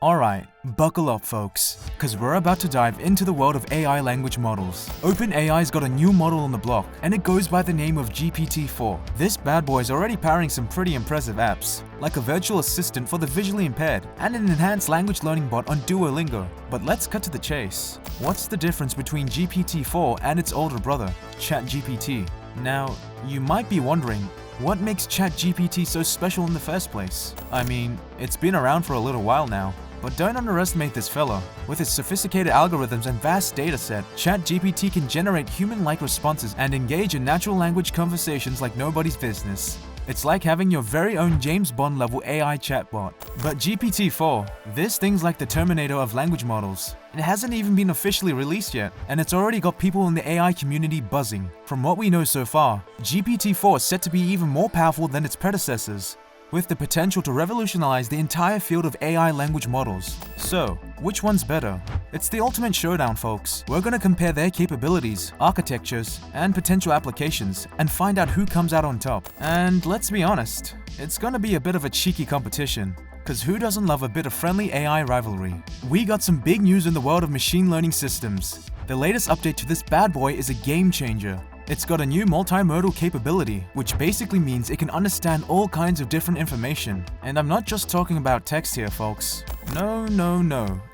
Alright, buckle up folks, cause we're about to dive into the world of AI language models. OpenAI's got a new model on the block, and it goes by the name of GPT-4. This bad boy is already powering some pretty impressive apps, like a virtual assistant for the visually impaired, and an enhanced language learning bot on Duolingo. But let's cut to the chase. What's the difference between GPT-4 and its older brother, ChatGPT? Now, you might be wondering, what makes ChatGPT so special in the first place? I mean, it's been around for a little while now. But don't underestimate this fella. With its sophisticated algorithms and vast dataset, ChatGPT can generate human-like responses and engage in natural language conversations like nobody's business. It's like having your very own James Bond level AI chatbot. But GPT-4, this thing's like the Terminator of language models. It hasn't even been officially released yet, and it's already got people in the AI community buzzing. From what we know so far, GPT-4 is set to be even more powerful than its predecessors, with the potential to revolutionize the entire field of AI language models. So, which one's better? It's the ultimate showdown, folks. We're gonna compare their capabilities, architectures, and potential applications, and find out who comes out on top. And let's be honest, it's gonna be a bit of a cheeky competition, cause who doesn't love a bit of friendly AI rivalry? We got some big news in the world of machine learning systems. The latest update to this bad boy is a game changer. It's got a new multimodal capability, which basically means it can understand all kinds of different information. And I'm not just talking about text here, folks. No.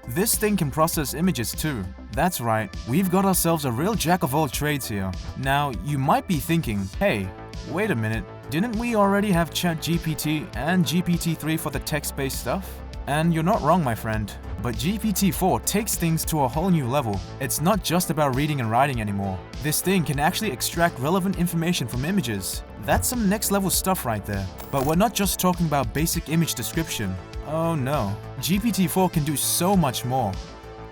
This thing can process images too. That's right, we've got ourselves a real jack of all trades here. Now, you might be thinking, hey, wait a minute, didn't we already have ChatGPT and GPT-3 for the text-based stuff? And you're not wrong, my friend. But GPT-4 takes things to a whole new level. It's not just about reading and writing anymore. This thing can actually extract relevant information from images. That's some next level stuff right there. But we're not just talking about basic image description. Oh no, GPT-4 can do so much more.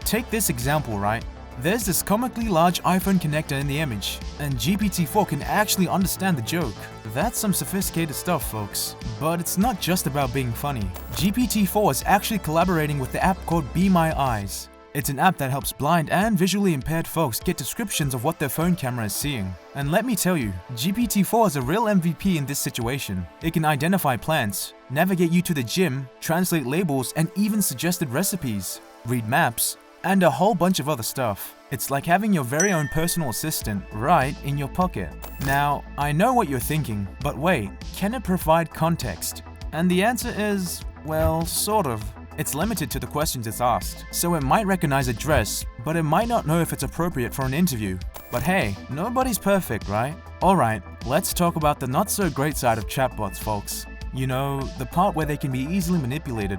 Take this example, right? There's this comically large iPhone connector in the image, and GPT-4 can actually understand the joke. That's some sophisticated stuff, folks. But it's not just about being funny. GPT-4 is actually collaborating with the app called Be My Eyes. It's an app that helps blind and visually impaired folks get descriptions of what their phone camera is seeing. And let me tell you, GPT-4 is a real MVP in this situation. It can identify plants, navigate you to the gym, translate labels, and even suggested recipes, read maps, and a whole bunch of other stuff. It's like having your very own personal assistant right in your pocket. Now, I know what you're thinking, but wait, can it provide context? And the answer is, well, sort of. It's limited to the questions it's asked, so it might recognize a dress, but it might not know if it's appropriate for an interview. But hey, nobody's perfect, right? Alright, let's talk about the not so great side of chatbots, folks. You know, the part where they can be easily manipulated.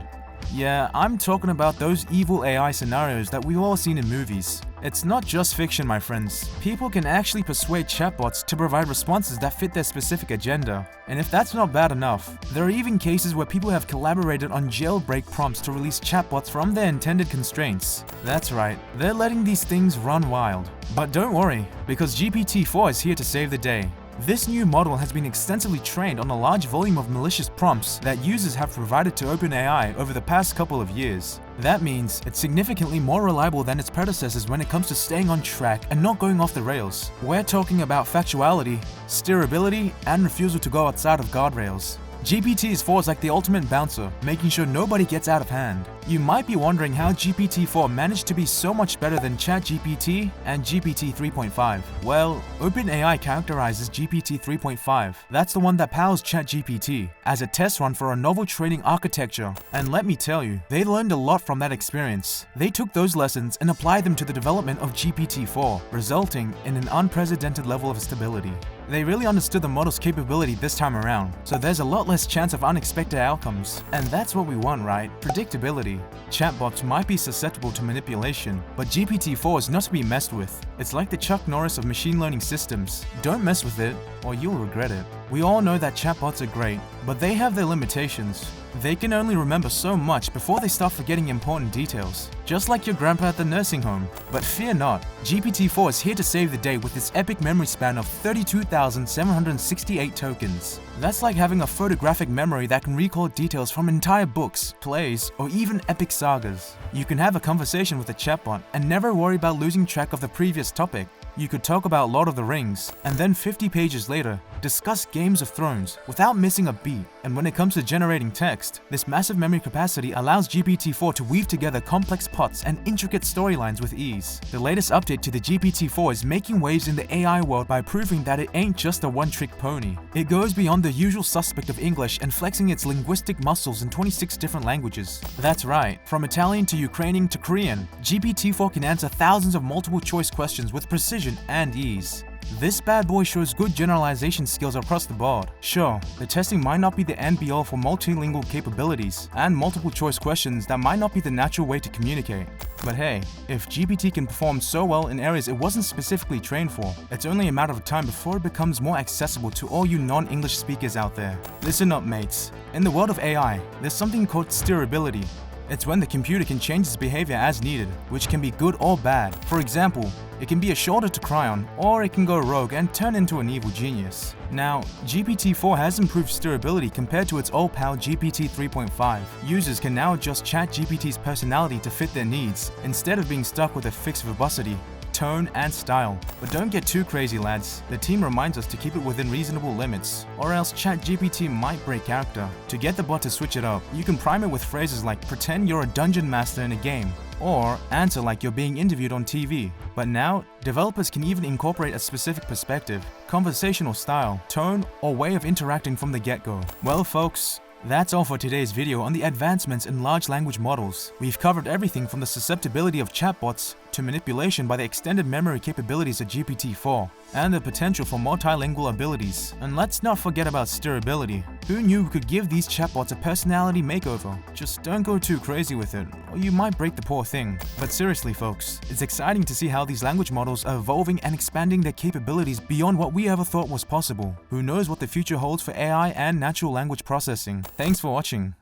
Yeah, I'm talking about those evil AI scenarios that we've all seen in movies. It's not just fiction, my friends. People can actually persuade chatbots to provide responses that fit their specific agenda. And if that's not bad enough, there are even cases where people have collaborated on jailbreak prompts to release chatbots from their intended constraints. That's right, they're letting these things run wild. But don't worry, because GPT-4 is here to save the day. This new model has been extensively trained on a large volume of malicious prompts that users have provided to OpenAI over the past couple of years. That means it's significantly more reliable than its predecessors when it comes to staying on track and not going off the rails. We're talking about factuality, stirability, and refusal to go outside of guardrails. GPT-4 is like the ultimate bouncer, making sure nobody gets out of hand. You might be wondering how GPT-4 managed to be so much better than ChatGPT and GPT 3.5. Well, OpenAI characterizes GPT 3.5, that's the one that powers ChatGPT, as a test run for a novel training architecture. And let me tell you, they learned a lot from that experience. They took those lessons and applied them to the development of GPT-4, resulting in an unprecedented level of stability. They really understood the model's capability this time around, so there's a lot less chance of unexpected outcomes. And that's what we want, right? Predictability. Chatbots might be susceptible to manipulation, but GPT-4 is not to be messed with. It's like the Chuck Norris of machine learning systems. Don't mess with it, or you'll regret it. We all know that chatbots are great, but they have their limitations. They can only remember so much before they start forgetting important details, just like your grandpa at the nursing home. But fear not, GPT-4 is here to save the day with its epic memory span of 32,768 tokens. That's like having a photographic memory that can recall details from entire books, plays, or even epic sagas. You can have a conversation with a chatbot and never worry about losing track of the previous topic. You could talk about Lord of the Rings, and then 50 pages later, discuss Games of Thrones without missing a beat. And when it comes to generating text, this massive memory capacity allows GPT-4 to weave together complex plots and intricate storylines with ease. The latest update to the GPT-4 is making waves in the AI world by proving that it ain't just a one-trick pony. It goes beyond the usual suspect of English and flexing its linguistic muscles in 26 different languages. That's right, from Italian to Ukrainian to Korean, GPT-4 can answer thousands of multiple-choice questions with precision and ease. This bad boy shows good generalization skills across the board. Sure, the testing might not be the end be all for multilingual capabilities, and multiple choice questions that might not be the natural way to communicate. But hey, if GPT can perform so well in areas it wasn't specifically trained for, it's only a matter of time before it becomes more accessible to all you non-English speakers out there. Listen up, mates. In the world of AI, there's something called Stirability. It's when the computer can change its behavior as needed, which can be good or bad. For example, it can be a shoulder to cry on, or it can go rogue and turn into an evil genius. Now, GPT-4 has improved Stirability compared to its old pal GPT 3.5. Users can now adjust ChatGPT's personality to fit their needs, instead of being stuck with a fixed verbosity, tone, and style. But don't get too crazy, lads. The team reminds us to keep it within reasonable limits, or else ChatGPT might break character. To get the bot to switch it up, you can prime it with phrases like pretend you're a dungeon master in a game, or answer like you're being interviewed on TV. But now, developers can even incorporate a specific perspective, conversational style, tone, or way of interacting from the get-go. Well, folks, that's all for today's video on the advancements in large language models. We've covered everything from the susceptibility of chatbots to manipulation by the extended memory capabilities of GPT-4 and the potential for multilingual abilities. And let's not forget about Stirability. Who knew we could give these chatbots a personality makeover? Just don't go too crazy with it, or you might break the poor thing. But seriously, folks, it's exciting to see how these language models are evolving and expanding their capabilities beyond what we ever thought was possible. Who knows what the future holds for AI and natural language processing? Thanks for watching.